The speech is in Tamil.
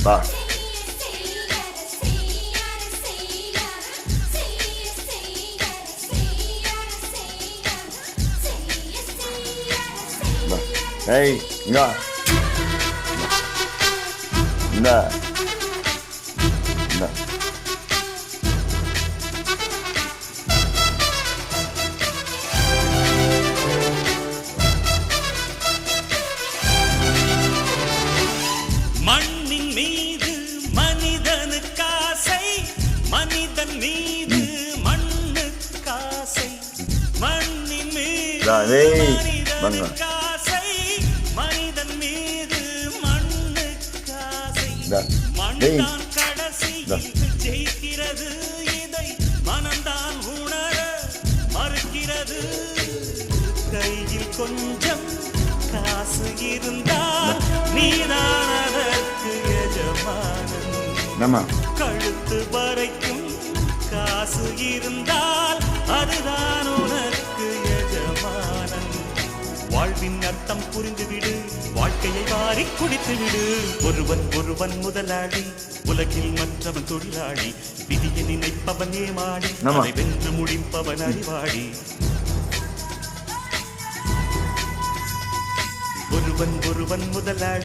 வா. ஏய் இங்க இந்த இந்த மண்ணின் மீது மனிதனுக்காசை, மனிதன் மீது மண்ணுக்காசை, மண்ணின் மீது மனிதனுக்காசை, மனிதன் மீது மண்ணுக்காசை, மண்தான் கடைசியில் ஜெயிக்கிறது, இதை மனம்தான் உணர மறுக்கிறது. கையில் கொஞ்சம் காசு இருந்தால் நீதான் அதற்கு எஜமானன். கழுத்து வரைக்கும் காசு இருந்தால் அதுதான் உனக்கு எஜமானன். வாழ்வின் அர்த்தம் புரிந்துவிடு, வாழ்க்கையை வாரி குடித்து விடு. ஒருவன் ஒருவன் முதலாளி, உலகில் மற்றவன் தொழிலாளி. விதியை நினைப்பவன் ஏமாடி, அதை வென்று முடிப்பவன் அறிவாளி. ஒருவன் ஒருவன் முதலாளி.